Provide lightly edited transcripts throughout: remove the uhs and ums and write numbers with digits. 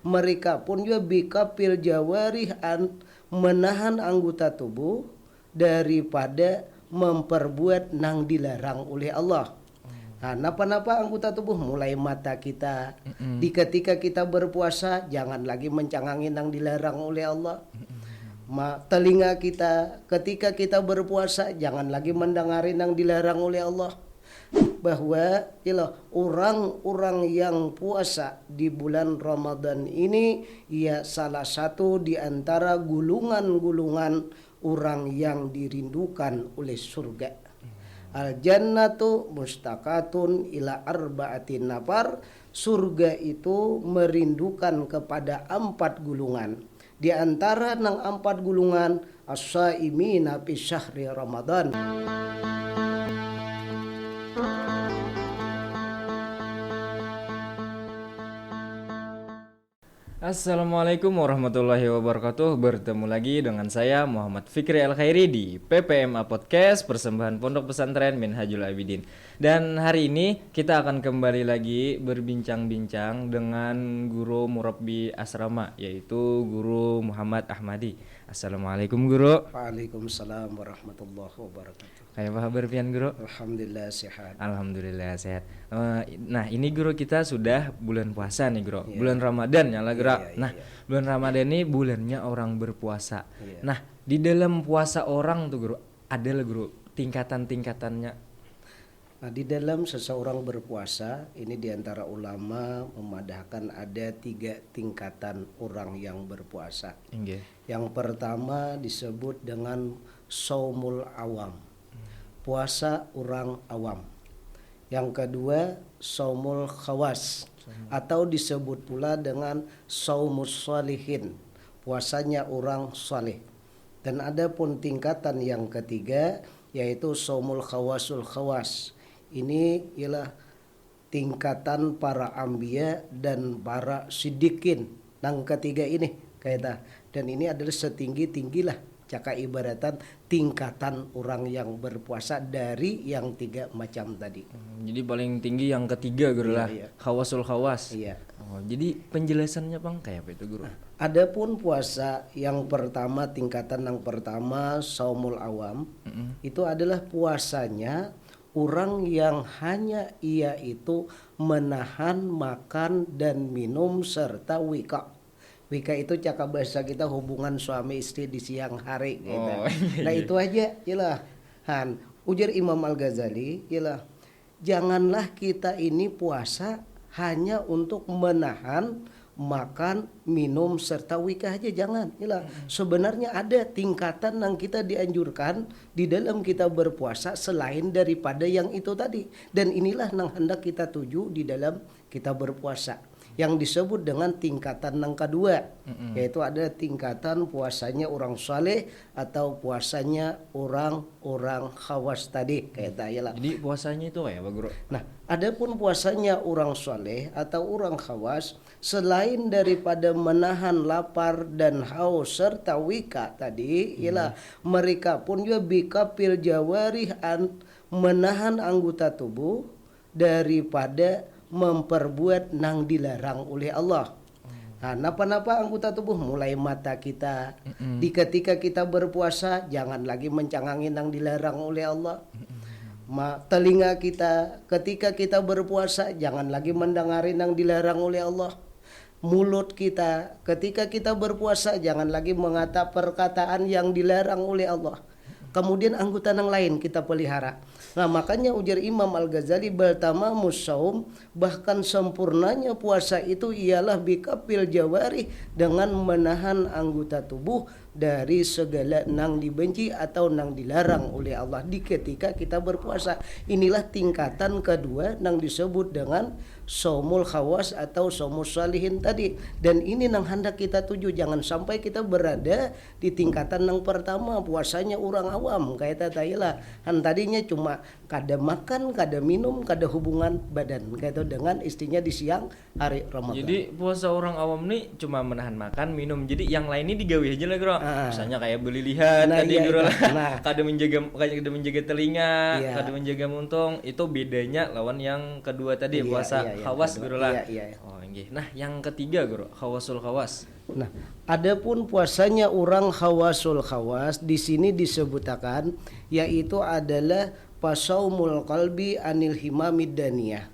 mereka pun juga bikapil jawarih menahan anggota tubuh daripada memperbuat nang dilarang oleh Allah. Nah, napa-napa anggota tubuh mulai mata kita. Di ketika kita berpuasa jangan lagi mencangangin nang dilarang oleh Allah. Telinga kita ketika kita berpuasa jangan lagi mendengarin yang dilarang oleh Allah. Bahwa orang-orang yang puasa di bulan Ramadan ini ya salah satu di antara gulungan-gulungan orang yang dirindukan oleh surga. Al jannatu mustaqatun ila arba'atin nafar. Surga itu merindukan kepada 4 gulungan. Di antara nang 4 gulungan as-saimina fi syahri Ramadan. Assalamualaikum warahmatullahi wabarakatuh. Bertemu lagi dengan saya Muhammad Fikri Al-Khairi di PPMA Podcast Persembahan Pondok Pesantren Minhajul Abidin. Dan hari ini kita akan kembali lagi berbincang-bincang dengan guru murabbi asrama, yaitu Guru Muhammad Ahmadi. Assalamualaikum Guru. Waalaikumsalam warahmatullahi wabarakatuh. Kayak apa kabar pian Guru? Alhamdulillah sehat. Alhamdulillah sehat. Nah ini Guru, kita sudah bulan puasa nih Guru, Yeah. bulan Ramadan ya lah Guru. Yeah. Bulan Ramadan ini bulannya orang berpuasa. Yeah. Nah di dalam puasa orang tuh Guru, ada lah Guru tingkatan-tingkatannya. Nah, di dalam seseorang berpuasa ini diantara ulama memadahkan ada 3 tingkatan orang yang berpuasa. Nggih. Yang pertama disebut dengan saumul awam, puasa orang awam. Yang kedua saumul khawas, atau disebut pula dengan saumus sholihin, puasanya orang saleh. Dan ada pun tingkatan yang ketiga yaitu saumul khawasul khawas. Ini ialah tingkatan para anbiya dan para siddiqin. Yang ketiga ini kaidah, dan ini adalah setinggi-tinggilah caka ibaratan tingkatan orang yang berpuasa dari yang 3 macam tadi. Jadi paling tinggi yang ketiga Guru lah, Iya. khawasul khawas. Iya. Oh, jadi penjelasannya Bang kayak apa itu Guru? Adapun puasa yang pertama, tingkatan yang pertama saumul awam, itu adalah puasanya orang yang hanya ia itu menahan makan dan minum serta wika. Wika itu cakap bahasa kita hubungan suami istri di siang hari gitu. Oh, iya, Nah iya. itu aja ialah ujar Imam Al-Ghazali ialah janganlah kita ini puasa hanya untuk menahan makan, minum serta wika aja, jangan. Ialah sebenarnya ada tingkatan yang kita dianjurkan di dalam kita berpuasa selain daripada yang itu tadi. Dan inilah yang hendak kita tuju di dalam kita berpuasa, yang disebut dengan tingkatan yang kedua, yaitu ada tingkatan puasanya orang saleh atau puasanya orang-orang khawas tadi kayak tayalah. Jadi puasanya itu kayak apa Guru? Nah, adapun puasanya orang saleh atau orang khawas, selain daripada menahan lapar dan haus serta wika tadi, ialah mereka pun juga bikapil jawarih menahan anggota tubuh daripada memperbuat nang dilarang oleh Allah. Nah, napa-napa anggota tubuh mulai mata kita. Di ketika kita berpuasa jangan lagi mencangangin nang dilarang oleh Allah. Telinga kita ketika kita berpuasa jangan lagi mendengarin yang dilarang oleh Allah. Mulut kita ketika kita berpuasa jangan lagi mengata perkataan yang dilarang oleh Allah. Kemudian anggota yang lain kita pelihara. Nah, makanya ujar Imam Al-Ghazali baltamamus saum, bahkan sempurnanya puasa itu ialah bikapil jawari, dengan menahan anggota tubuh dari segala nang dibenci atau nang dilarang oleh Allah di ketika kita berpuasa. Inilah tingkatan kedua nang disebut dengan saumul khawas atau saumus salihin tadi. Dan ini nang hendak kita tuju, jangan sampai kita berada di tingkatan yang pertama puasanya orang awam kayak tadilah. Tadinya cuma kada makan, kada minum, kada hubungan badan kayak dengan istrinya di siang hari Ramadan. Jadi puasa orang awam nih cuma menahan makan, minum. Jadi yang lainnya digawe aja lah Guru. Misalnya kayak beli lihat Nah, tadi iya, Guru lah. nah. Kada menjaga telinga, Iya. kada menjaga muntung. Itu bedanya lawan yang kedua tadi, Iya, puasa iya, yang khawas kedua. guru lah. Iya, iya. Oh nggih. Nah yang ketiga guru, khawasul khawas. Nah, adapun puasanya orang khawasul khawas di sini disebutkan yaitu adalah pasaumul qalbi anil himamid daniyah.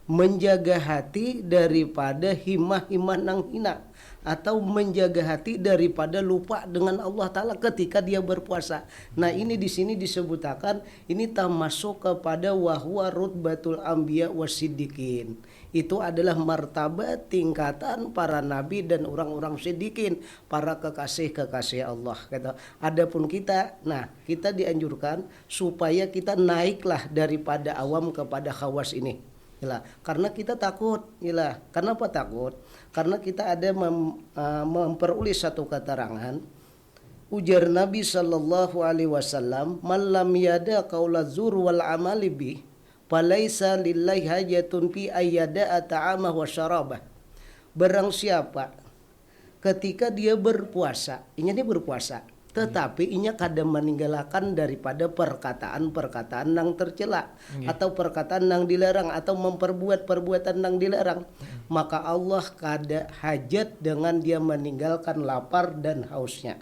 Menjaga hati daripada himah-himah nang hina atau menjaga hati daripada lupa dengan Allah Ta'ala ketika dia berpuasa. Nah ini di sini disebutkan ini termasuk kepada wahwa rutbatul anbiya wasiddiqin. Itu adalah martabat tingkatan para nabi dan orang-orang siddiqin, para kekasih-kekasih Allah. Kata. Adapun kita, nah kita dianjurkan supaya kita naiklah daripada awam kepada khawas ini. Yalah, karena kita takut, yalah. Kenapa takut? Karena kita ada memperoleh satu keterangan ujar Nabi sallallahu alaihi wasallam, "Man lam yada qaula zur wal amali bi, falaisa lillahi hajatun fi ayyada ta'amah wa syarabah." Barang siapa ketika dia berpuasa, ini berpuasa, tetapi inya kadang meninggalkan daripada perkataan-perkataan yang tercela atau perkataan yang dilarang atau memperbuat perbuatan yang dilarang, maka Allah kada hajat dengan dia meninggalkan lapar dan hausnya.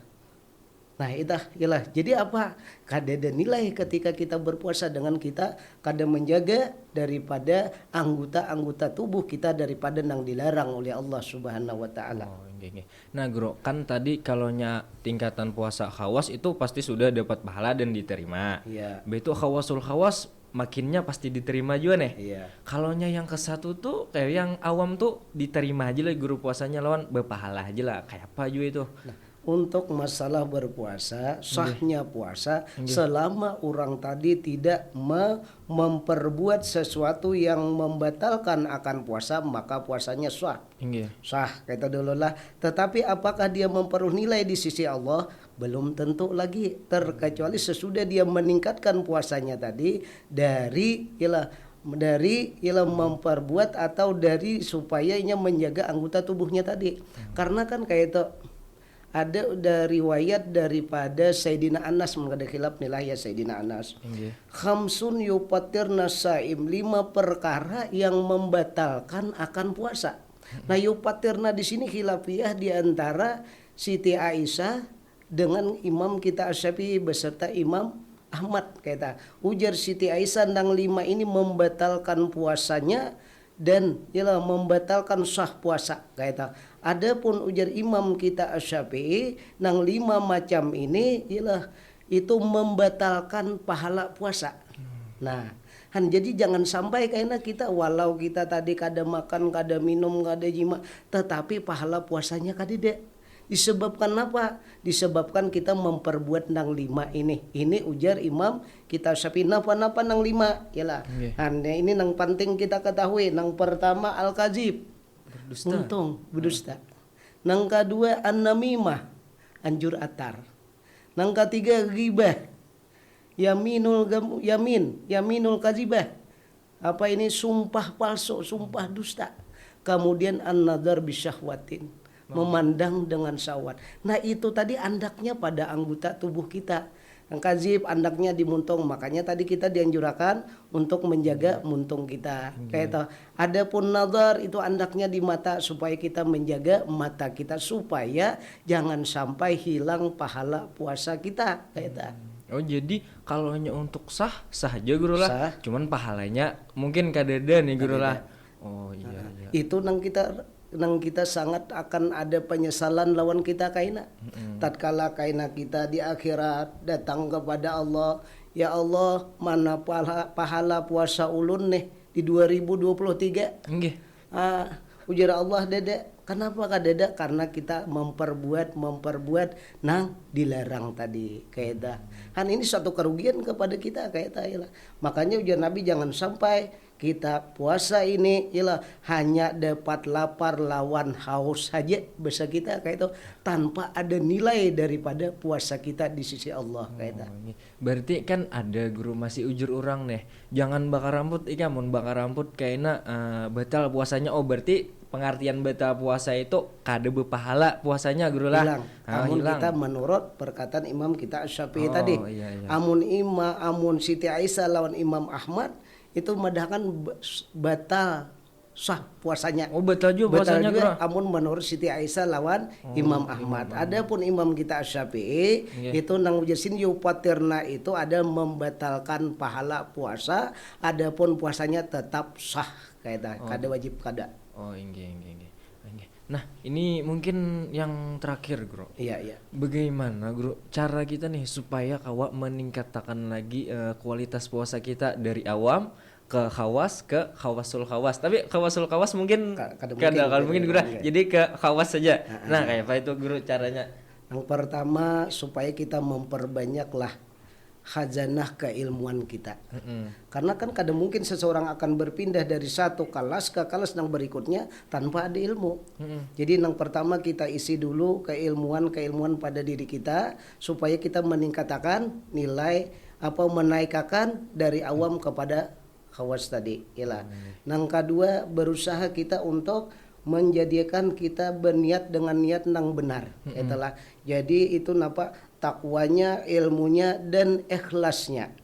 Nah itulah jadi apa kada ada nilai ketika kita berpuasa dengan kita kada menjaga daripada anggota-anggota tubuh kita daripada yang dilarang oleh Allah Subhanahu wa taala. Oh, okay. Nah, Guru, kan tadi kalaunya tingkatan puasa khawas itu pasti sudah dapat pahala dan diterima. Iya. Begitu khawasul khawas makinnya pasti diterima juga nih. Iya. Kalaunya yang ke satu tuh kayak yang awam tuh diterima aja lah guru puasanya lawan berpahala aja lah. Kayak apa juga itu? Nah, untuk masalah berpuasa, sahnya puasa selama orang tadi tidak memperbuat sesuatu yang membatalkan akan puasa, maka puasanya sah. Sah, kata dulu lah. Tetapi apakah dia memperoleh nilai di sisi Allah? Belum tentu lagi, terkecuali sesudah dia meningkatkan puasanya tadi dari ialah memperbuat atau dari supaya ia menjaga anggota tubuhnya tadi. Karena kan kayak itu ada riwayat daripada Sayyidina Anas, mengada khilaf nilai ya Sayyidina Anas. Khamsun yupatirna saim, 5 perkara yang membatalkan akan puasa. Nah yupatirna di sini khilafiyah di antara Siti Aisyah dengan Imam kita Asy-Syafi'i beserta Imam Ahmad kata. Ujar Siti Aisyah nang 5 ini membatalkan puasanya dan ialah membatalkan sah puasa kata. Adapun ujar Imam kita Asy-Syafi'i nang 5 macam ini ialah itu membatalkan pahala puasa. Nah, jadi jangan sampai karena kita walau kita tadi kada makan, kada minum, kada jima, tetapi pahala puasanya kada. Disebabkan apa? Disebabkan kita memperbuat nang 5 ini. Ini ujar Imam kita Syafi'i napa-napa nang 5 ialah. Ini nang penting kita ketahui. Nang pertama al-kadzib, berdusta. Nang kedua an-namimah, anjur atar. Nang ketiga ghibah, yaminul kadzibah. Apa ini sumpah palsu, sumpah dusta. Kemudian an-nadhar bisyahwatin, memandang dengan syahwat. Nah itu tadi andaknya pada anggota tubuh kita. Yang kadzib andaknya di muntung, makanya tadi kita dianjurkan untuk menjaga muntung kita. Kayak itu. Adapun nazar itu andaknya di mata supaya kita menjaga mata kita supaya jangan sampai hilang pahala puasa kita. Kayak itu. Oh jadi kalau hanya untuk sah aja guru lah. Sah. Cuman pahalanya mungkin kadeda nih guru lah. Oh iya. Itu nang kita sangat akan ada penyesalan lawan kita kaina. Tatkala kaina kita di akhirat datang kepada Allah, ya Allah, mana pahala puasa ulun nih di 2023? Nggih. Ujar Allah dede. Kenapa kadeda? Karena kita memperbuat nang dilarang tadi kayak dah. Ini suatu kerugian kepada kita kayak dah. Makanya ujar Nabi jangan sampai kita puasa ini ialah hanya dapat lapar lawan haus saja bahasa kita kayak itu tanpa ada nilai daripada puasa kita di sisi Allah kayak itu. Berarti kan ada guru masih ujur orang nih. Jangan bakar rambut mun bakar rambut kayaknya batal puasanya. Oh berarti pengertian batal puasa itu kada berpahala puasanya guru lah. Hilang. Amun kita menurut perkataan Imam kita Asy-Syafi'i tadi. Iya. Amun Siti Aisyah lawan Imam Ahmad itu madahkan batal sah puasanya. Oh, batal juga Batal puasanya, juga Bro. amun menurut Siti Aisyah lawan Imam Ahmad. Adapun Imam kita Syafi'i itu nang ujasin yupatirna itu ada membatalkan pahala puasa, adapun puasanya tetap sah kayak kada wajib kada. Oh, inggih. Nah, ini mungkin yang terakhir, Bro. Iya. Bagaimana, Bro, cara kita nih supaya kawa meningkatkan lagi kualitas puasa kita dari awam ke khawas ke khawasul khawas. Tapi khawasul khawas mungkin kada mungkin, Guru. Jadi ke khawas saja. Nah, kayak apa itu, Guru, caranya? Yang pertama supaya kita memperbanyaklah khazanah keilmuan kita. Karena kan kadang mungkin seseorang akan berpindah dari satu kelas ke kelas yang berikutnya tanpa ada ilmu. Jadi yang pertama kita isi dulu keilmuan pada diri kita supaya kita meningkatkan nilai menaikkan dari awam kepada khawas tadi. Yang kedua berusaha kita untuk menjadikan kita berniat dengan niat yang benar. Itulah. Jadi itu takwanya, ilmunya dan ikhlasnya.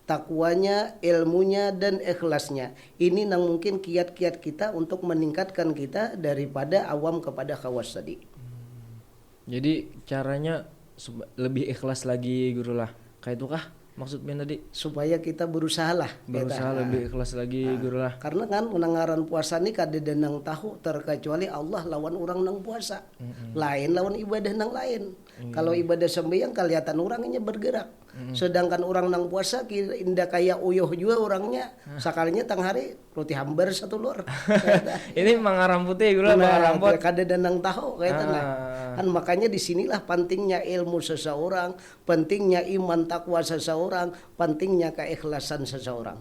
Takwanya, ilmunya dan ikhlasnya. Ini yang mungkin kiat-kiat kita untuk meningkatkan kita daripada awam kepada khawas tadi. Jadi caranya lebih ikhlas lagi, Guru lah. Kayak itu kah maksudnya tadi? Supaya kita berusaha Lebih ikhlas lagi, Guru lah. Karena kan menangaran puasa ini kada denang tahu terkecuali Allah lawan orang nang puasa. Lain lawan ibadah nang lain. Kalau ibadah sembahyang kelihatan orangnya bergerak. Sedangkan orang nang puasa indah kayak uyuh juga orangnya. Sakalinya tang hari roti hambar satu lor. Ini mangaram putih, Guru, mangaram pot. Kada denang tahu kayak kan makanya disinilah pentingnya ilmu seseorang, pentingnya iman takwa seseorang, pentingnya keikhlasan seseorang.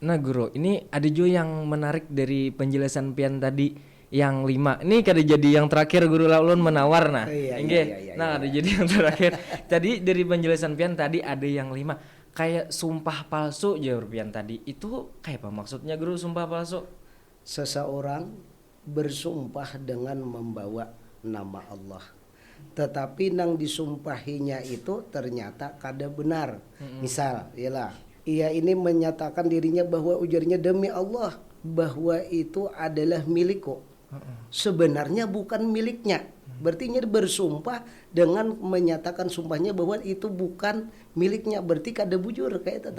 Nah, Guru, ini ada juga yang menarik dari penjelasan pian tadi yang 5. Ini kada jadi yang terakhir, Guru laulun menawar nah. Iya. Nah, ada jadi yang terakhir. Tadi dari penjelasan pian tadi ada yang 5. Kayak sumpah palsu jawab pian tadi. Itu kayak apa maksudnya, Guru, sumpah palsu? Seseorang bersumpah dengan membawa nama Allah, tetapi nang disumpahinya itu ternyata kada benar. Misal, ia ini menyatakan dirinya bahwa ujarnya demi Allah bahwa itu adalah milikku. Sebenarnya bukan miliknya. Berarti dia bersumpah dengan menyatakan sumpahnya bahwa itu bukan miliknya. Berarti kada bujur kayak itu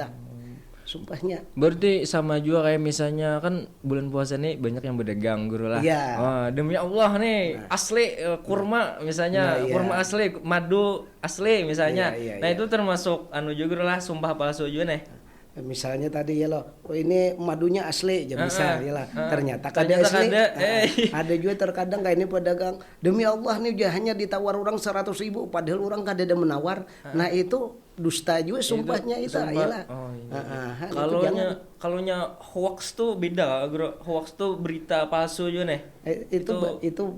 sumpahnya. Berarti sama juga kayak misalnya kan bulan puasa nih banyak yang berdagang, Guru lah. Iya. Demi Allah nih asli kurma misalnya, kurma asli, madu asli misalnya. Nah, itu termasuk juga, Guru lah, sumpah palsu juga nih. Misalnya tadi ini madunya asli misal ternyata kada asli. Ada juga terkadang kayak ini pedagang demi Allah nih hanya ditawar orang 100.000 padahal orang kada ada menawar. Nah itu dusta juga sumpahnya itu. Kalaunya hoax tuh beda, Bro. Hoax tuh berita palsu juga nih. Itu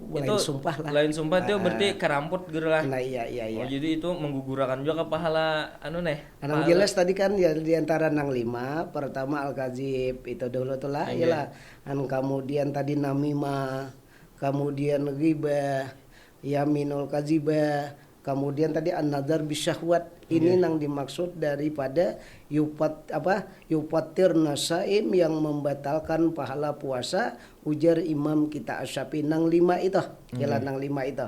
lain sumpah lah. Lain sumpah tuh berarti keramput, Guru lah. Nah iya. Oh, jadi itu menggugurkan juga pahala Yang jelas tadi kan ya di antara nang 5, pertama al-kadzib itu dulu tuh lah. Kemudian tadi namimah, kemudian ghibah, yaminul kadzibah, kemudian tadi an-nazar bisyahwat. Ini yang dimaksud daripada yupatir nasaim yang membatalkan pahala puasa, ujar Imam kita Asy-Syafi'i nang 5 itu. Nang 5 itu.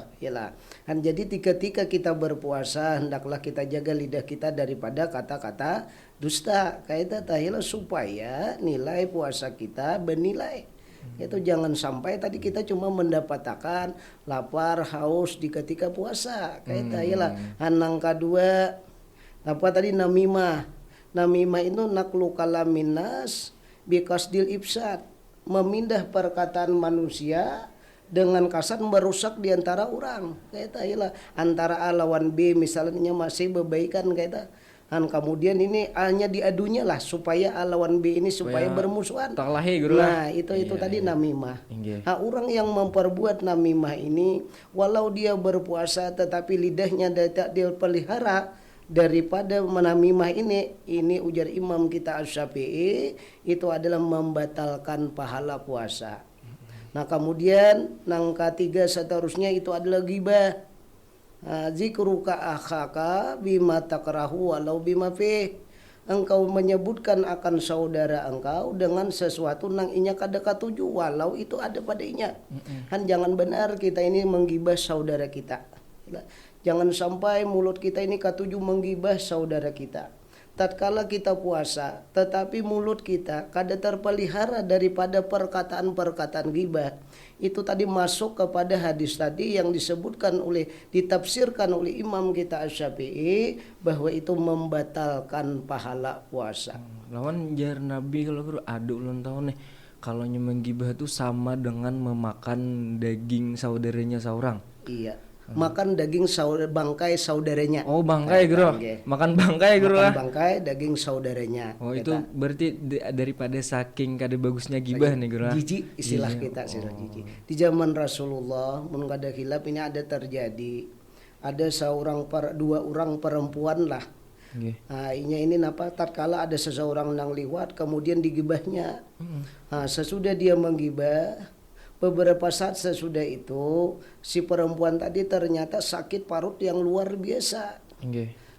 Kan jadi ketika kita berpuasa hendaklah kita jaga lidah kita daripada kata-kata dusta. Kayak itu supaya nilai puasa kita bernilai. Itu jangan sampai tadi kita cuma mendapatkan lapar, haus di ketika puasa. Kayak itu Nang kedua namimah itu naklu kalamin nas biqasdil ifsad, memindah perkataan manusia dengan kasar merusak di antara orang. Kayak antara A lawan B misalnya masih berbaikan kayak kemudian ini A-nya diadunya lah supaya A lawan B ini supaya bermusuhan. Nah, itu tadi namimah. Orang yang memperbuat namimah ini walau dia berpuasa tetapi lidahnya tidak dipelihara daripada menamimah ini ujar Imam kita Asy-Syafi'i itu adalah membatalkan pahala puasa. Nah, kemudian nang ketiga seterusnya itu adalah ghibah. Zikruka akhaka bima takrahu walau bima fih. engkau menyebutkan akan saudara engkau dengan sesuatu nang inya kada katuju walau itu ada pada inya. Kan jangan benar kita ini menggibah saudara kita. Jangan sampai mulut kita ini katuju menggibah saudara kita. Tatkala kita puasa, tetapi mulut kita kada terpelihara daripada perkataan-perkataan gibah. Itu tadi masuk kepada hadis tadi yang ditafsirkan oleh imam kita Asy-Syafi'i bahwa itu membatalkan pahala puasa. Lawan jar Nabi kalau bro ada ulang tahun nih. Kalau menggibah itu sama dengan memakan daging saudaranya seorang. Iya. Makan daging bangkai saudaranya. Oh bangkai bro, makan bangkai bro lah. Makan bangkai daging saudaranya. Oh itu berarti daripada saking kada bagusnya gibah nih bro. Jijik istilah kita istilah jijik. Di zaman Rasulullah mun kada khilaf ini ada terjadi. Ada dua orang perempuan lah. Nah, ini napa tatkala ada seseorang nang liwat kemudian digibahnya. Nah, sesudah dia menggibah beberapa saat sesudah itu si perempuan tadi ternyata sakit parut yang luar biasa.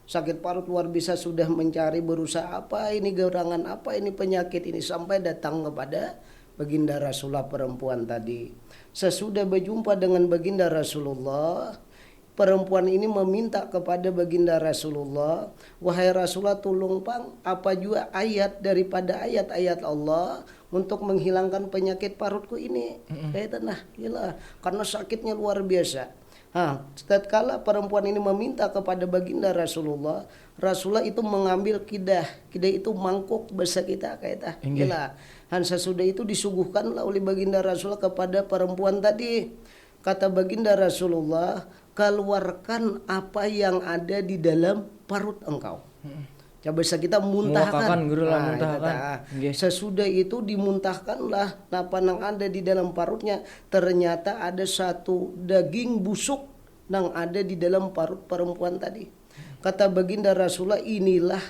Sakit parut luar biasa, sudah mencari berusaha apa ini gerangan apa ini penyakit ini sampai datang kepada baginda Rasulullah perempuan tadi. Sesudah berjumpa dengan baginda Rasulullah, perempuan ini meminta kepada baginda Rasulullah, wahai Rasulullah tolong pang apa juga ayat daripada ayat-ayat Allah untuk menghilangkan penyakit parutku ini. Gila, karena sakitnya luar biasa. Tatkala perempuan ini meminta kepada baginda Rasulullah, Rasulullah itu mengambil kidah itu mangkuk bahasa kita gila. Sesudah itu disuguhkanlah oleh baginda Rasulullah kepada perempuan tadi. Kata baginda Rasulullah, keluarkan apa yang ada di dalam parut engkau. Coba bisa kita muntahkan. Sesudah itu dimuntahkanlah apa yang ada di dalam parutnya. Ternyata ada satu daging busuk yang ada di dalam parut perempuan tadi. Kata baginda Rasulullah, inilah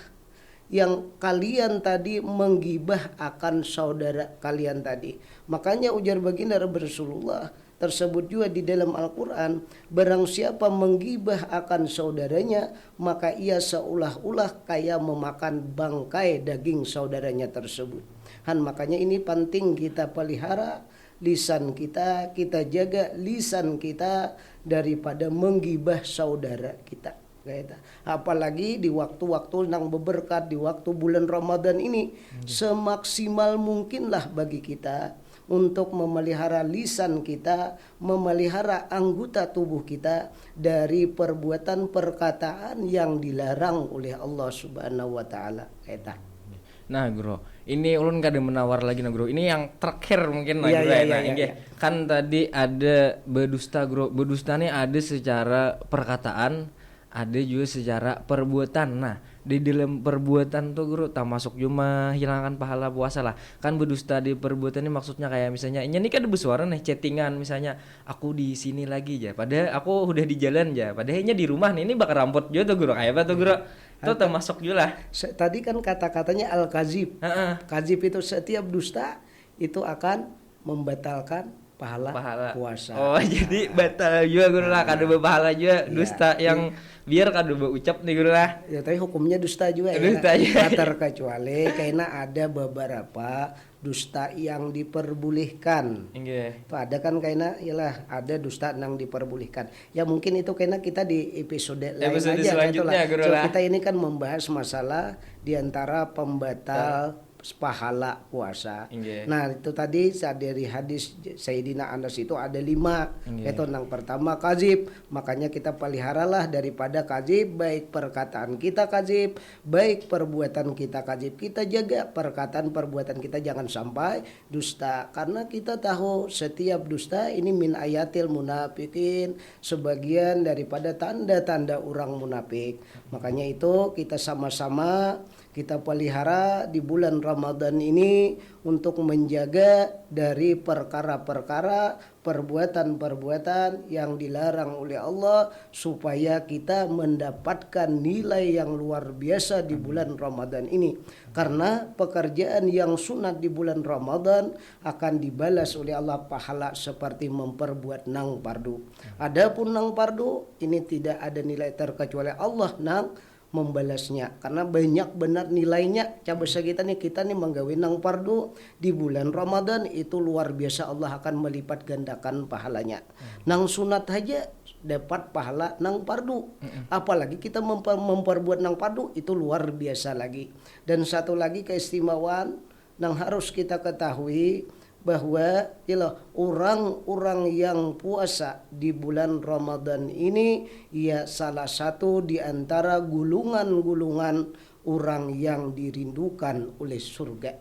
yang kalian tadi menggibah akan saudara kalian tadi. Makanya ujar baginda Rasulullah tersebut juga di dalam Al-Quran, barang siapa menggibah akan saudaranya maka ia seolah-olah kayak memakan bangkai daging saudaranya tersebut. Makanya ini penting kita pelihara lisan kita jaga lisan kita daripada menggibah saudara kita. Apalagi di waktu-waktu yang berberkat, di waktu bulan Ramadan ini, semaksimal mungkinlah bagi kita untuk memelihara lisan kita, memelihara anggota tubuh kita dari perbuatan perkataan yang dilarang oleh Allah Subhanahu wa taala. Nah, Bro, ini ulun kada menawar lagi nah, Bro. Ini yang terakhir mungkin Kan tadi ada berdusta, Bro. Berdusta nih ada secara perkataan, ada juga secara perbuatan. Nah, di dalam perbuatan tuh guru tak masuk cuma hilangkan pahala puasa lah. Kan berdusta di perbuatan ini maksudnya kayak misalnya ini kan ada bersuara nih chattingan misalnya aku di sini lagi aja padahal aku udah di jalan aja padahalnya di rumah nih ini bakal rampot juga tuh guru kayak apa tuh guru itu termasuk juga lah. Tadi kan kata-katanya al-kazib. Kazib itu setiap dusta itu akan membatalkan pahala puasa. Oh, jadi batal juga guru lah kada berpahala juga dusta yang biar kada berucap nih guru lah. Ya tapi hukumnya dusta juga terkecuali karena ada beberapa dusta yang diperbolehkan. Itu ada kan karena ialah ada dusta yang diperbolehkan. Ya mungkin itu karena kita di episode lain aja selanjutnya guru lah. Kita ini kan membahas masalah diantara pembatal pahala puasa. Nah itu tadi dari hadis Sayyidina Anas itu ada 5. Itu yang pertama kazib, makanya kita peliharalah daripada kazib, baik perkataan kita kazib, baik perbuatan kita kazib. Kita jaga perkataan perbuatan kita jangan sampai dusta, karena kita tahu setiap dusta ini min ayatil munafikin, sebagian daripada tanda-tanda orang munafik. Makanya itu kita sama-sama kita pelihara di bulan Ramadan ini untuk menjaga dari perkara-perkara, perbuatan-perbuatan yang dilarang oleh Allah supaya kita mendapatkan nilai yang luar biasa di bulan Ramadan ini. Karena pekerjaan yang sunat di bulan Ramadan akan dibalas oleh Allah pahala seperti memperbuat nang pardu. Adapun nang pardu ini tidak ada nilai terkecuali Allah nang membalasnya karena banyak benar nilainya. Coba kita nih menggawe nang pardu di bulan Ramadan itu luar biasa, Allah akan melipat gandakan pahalanya. Nang sunat aja dapat pahala nang pardu, apalagi kita memperbuat nang pardu itu luar biasa lagi. Dan satu lagi keistimewaan yang harus kita ketahui bahwa orang-orang yang puasa di bulan Ramadan ini ya salah satu di antara gulungan-gulungan orang yang dirindukan oleh surga.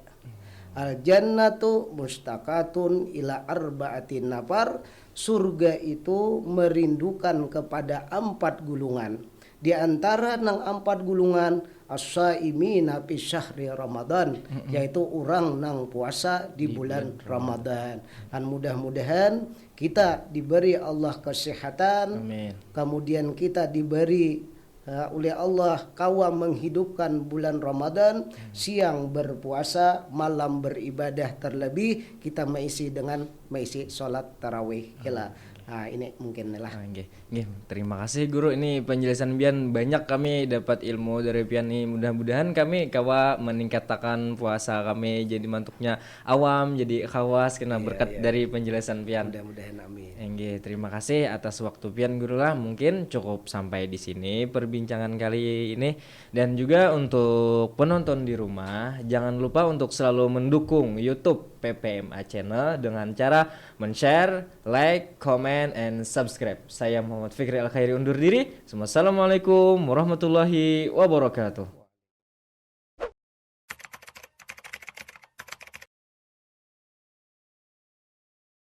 Al jannatu mustaqatun ila arba'atin nafar. Surga itu merindukan kepada 4 gulungan. Di antara nang 4 gulungan as-saimina fi syahri Ramadan, yaitu orang nang puasa di bulan Ramadan. Dan mudah-mudahan kita diberi Allah kesehatan. Amin. Kemudian kita diberi oleh Allah kawa menghidupkan bulan Ramadan, siang berpuasa, malam beribadah, terlebih kita mengisi sholat tarawih. Nah, ini mungkin lah. Nggih, terima kasih guru, ini penjelasan pian banyak kami dapat ilmu dari pian nih. Mudah-mudahan kami kawa meningkatkan puasa kami jadi mantuknya awam jadi khawas kena berkat dari penjelasan pian. Mudah-mudahan amin. Nggih, terima kasih atas waktu pian guru lah. Mungkin cukup sampai di sini perbincangan kali ini, dan juga untuk penonton di rumah jangan lupa untuk selalu mendukung YouTube PPMA Channel dengan cara men-share, like, comment, and subscribe. Saya Muhammad Fikri Al Khairi undur diri. Assalamualaikum warahmatullahi wabarakatuh.